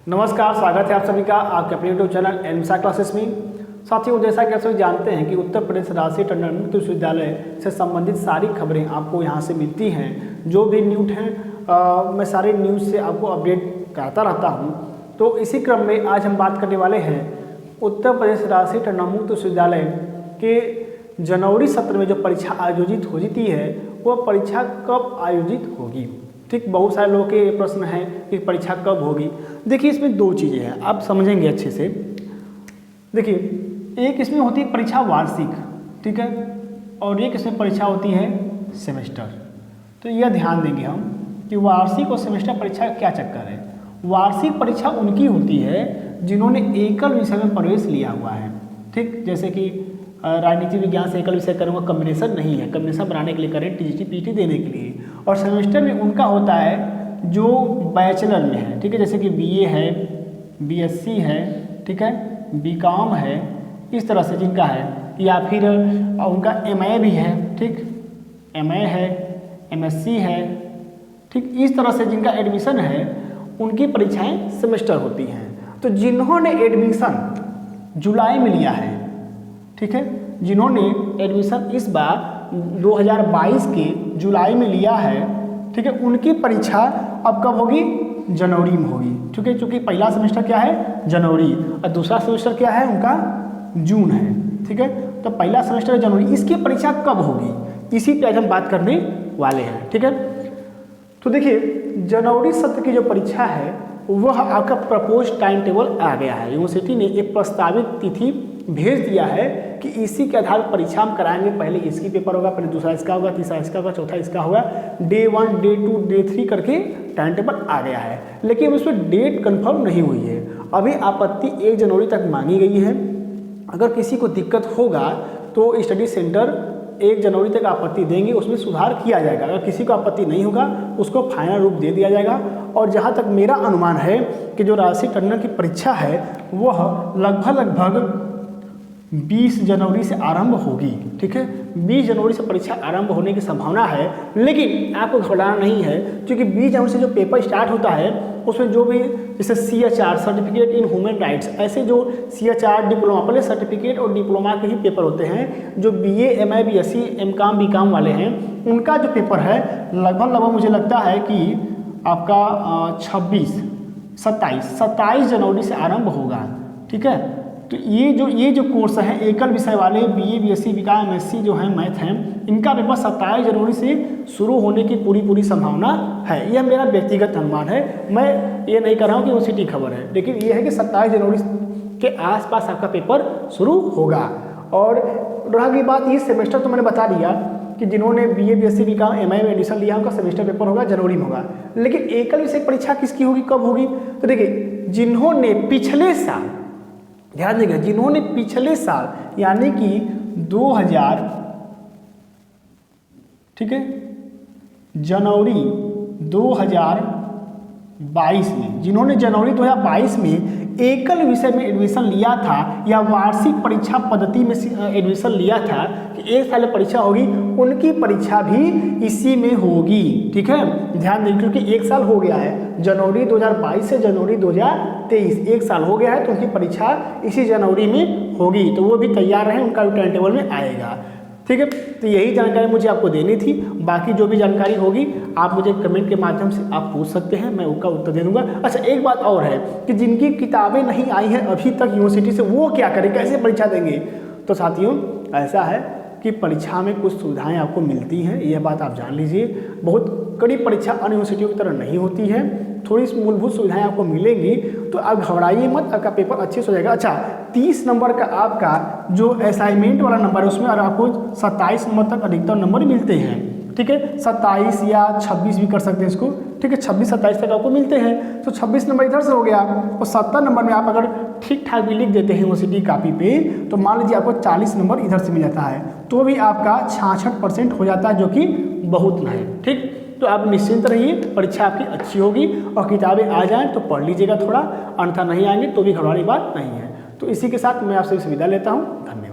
नमस्कार, स्वागत है आप सभी का आपके अपने यूट्यूब चैनल एनमिसा क्लासेस में। साथियों, जैसा कि आप सभी जानते हैं कि उत्तर प्रदेश राजकीय टंडन मुक्त विश्वविद्यालय से संबंधित सारी खबरें आपको यहां से मिलती हैं। जो भी न्यूज़ हैं मैं सारे न्यूज़ से आपको अपडेट करता रहता हूं। तो इसी क्रम में आज हम बात करने वाले हैं उत्तर प्रदेश राजकीय टंडन मुक्त विश्वविद्यालय के जनवरी सत्र में जो परीक्षा आयोजित होती है वह परीक्षा कब आयोजित होगी। ठीक, बहुत सारे लोगों के प्रश्न हैं कि परीक्षा कब होगी। देखिए, इसमें दो चीज़ें हैं, आप समझेंगे अच्छे से। देखिए, एक इसमें होती है परीक्षा वार्षिक, ठीक है, और एक इसमें परीक्षा होती है सेमेस्टर। तो यह ध्यान देंगे हम कि वार्षिक और सेमेस्टर परीक्षा क्या चक्कर है। वार्षिक परीक्षा उनकी होती है जिन्होंने एकल विषय में प्रवेश लिया हुआ है। ठीक, जैसे कि राजनीति विज्ञान से एकल विषय करूँगा, कम्बिनेशन नहीं है, कम्बिनेशन बनाने के लिए करें, टीजीटी पीटी देने के लिए। और सेमेस्टर में उनका होता है जो बैचलर में है, ठीक है, जैसे कि बीए है, बीएससी है, ठीक है, बीकॉम है, इस तरह से जिनका है, या फिर उनका एमए भी है, ठीक, एमए है, एमएससी है, ठीक, इस तरह से जिनका एडमिशन है उनकी परीक्षाएं सेमेस्टर होती हैं। तो जिन्होंने एडमिशन जुलाई में लिया है, ठीक है, जिन्होंने एडमिशन इस बार 2022 के जुलाई में लिया है, ठीक है, उनकी परीक्षा अब कब होगी? जनवरी में होगी। ठीक है, क्योंकि पहला सेमेस्टर क्या है? जनवरी, और दूसरा सेमेस्टर क्या है उनका? जून है। ठीक है, तो पहला सेमेस्टर जनवरी, इसकी परीक्षा कब होगी इसी पे आज हम बात करने वाले हैं। ठीक है, तो देखिए, जनवरी सत्र की जो परीक्षा है वह आपका प्रपोज टाइम टेबल आ गया है। यूनिवर्सिटी ने एक प्रस्तावित तिथि भेज दिया है कि इसी के आधार पर परीक्षा हम कराएंगे। पहले इसकी पेपर होगा, पहले दूसरा इसका होगा, तीसरा इसका होगा, चौथा इसका होगा। डे 1, डे 2, डे 3 करके टाइम टेबल आ गया है, लेकिन उसमें डेट कंफर्म नहीं हुई है। अभी आपत्ति 1 जनवरी तक मांगी गई है। अगर किसी को दिक्कत होगा तो स्टडी सेंटर 1 जनवरी तक आपत्ति देंगे, उसमें सुधार किया जाएगा। अगर किसी को आपत्ति नहीं होगा उसको फाइनल रूप दे दिया जाएगा। और जहाँ तक मेरा अनुमान है कि जो राजकीय टंडन की परीक्षा है वह लगभग 20 जनवरी से आरंभ होगी। ठीक है, 20 जनवरी से परीक्षा आरंभ होने की संभावना है, लेकिन आपको घबराना नहीं है, क्योंकि 20 जनवरी से जो पेपर स्टार्ट होता है उसमें जो भी जैसे CHR certificate in human rights, ऐसे जो CHR डिप्लोमा, पहले सर्टिफिकेट और डिप्लोमा के ही पेपर होते हैं। जो BA, MA, BSc, MCOM, BCOM वाले हैं उनका जो पेपर है लगभग मुझे लगता है कि आपका 27 जनवरी से आरंभ होगा। ठीक है, तो ये जो कोर्स है एकल विषय वाले BA, BSc, BCom, MSc जो है मैथ हैं, इनका पेपर 27 जनवरी से शुरू होने की पूरी संभावना है। यह मेरा व्यक्तिगत अनुमान है, मैं ये नहीं कर रहा हूँ कि यूनिवर्सिटी खबर है, लेकिन यह है कि 27 जनवरी के आसपास आपका पेपर शुरू होगा। और रहा की बात, ये सेमेस्टर तो मैंने बता दिया कि जिन्होंने BA, BSc, BCom, MA में एडमिशन लिया उनका सेमेस्टर पेपर होगा जनवरी में होगा। लेकिन एकल विषय परीक्षा किसकी होगी, कब होगी? तो देखिए, जिन्होंने पिछले साल, ध्यान देगा, जिन्होंने पिछले साल यानी कि 2000, ठीक है, जनवरी 2022 में, जिन्होंने जनवरी 2022 में एकल विषय में एडमिशन लिया था या वार्षिक परीक्षा पद्धति में एडमिशन लिया था कि एक साल परीक्षा होगी, उनकी परीक्षा भी इसी में होगी। ठीक है, ध्यान दें, क्योंकि एक साल हो गया है, जनवरी 2022 से जनवरी 2023 एक साल हो गया है, तो उनकी परीक्षा इसी जनवरी में होगी। तो वो भी तैयार रहे, उनका भी टाइम टेबल में आएगा। ठीक है, तो यही जानकारी मुझे आपको देनी थी। बाकी जो भी जानकारी होगी आप मुझे कमेंट के माध्यम से आप पूछ सकते हैं, मैं उसका उत्तर दे दूंगा। अच्छा, एक बात और है कि जिनकी किताबें नहीं आई हैं अभी तक यूनिवर्सिटी से, वो क्या करें, कैसे परीक्षा देंगे? तो साथियों, ऐसा है कि परीक्षा में कुछ सुविधाएं आपको मिलती हैं, यह बात आप जान लीजिए। बहुत कड़ी परीक्षा अन्य यूनिवर्सिटियों की तरह नहीं होती है, थोड़ी सी मूलभूत सुविधाएं आपको मिलेंगी, तो आप घबराइए मत, आपका पेपर अच्छे से हो जाएगा। अच्छा, 30 नंबर का आपका जो असाइनमेंट वाला नंबर है उसमें आपको 27 नंबर तक अधिकतम नंबर मिलते हैं। ठीक है, 27 या 26 भी कर सकते हैं इसको। ठीक है, 26-27 तक आपको मिलते हैं, तो 26 नंबर इधर से हो गया, और 70 नंबर में आप अगर ठीक ठाक भी लिख देते हैं यूनिवर्सिटी कापी पे, तो मान लीजिए आपको 40 नंबर इधर से मिल जाता है, तो भी आपका 66% हो जाता है, जो कि बहुत है। ठीक, तो आप निश्चिंत रहिए, परीक्षा आपकी अच्छी होगी, और किताबें आ जाएं तो पढ़ लीजिएगा थोड़ा, अन्यथा नहीं आएंगे तो भी घबराने की बात नहीं है। तो इसी के साथ मैं आपसे विदा लेता हूँ। धन्यवाद।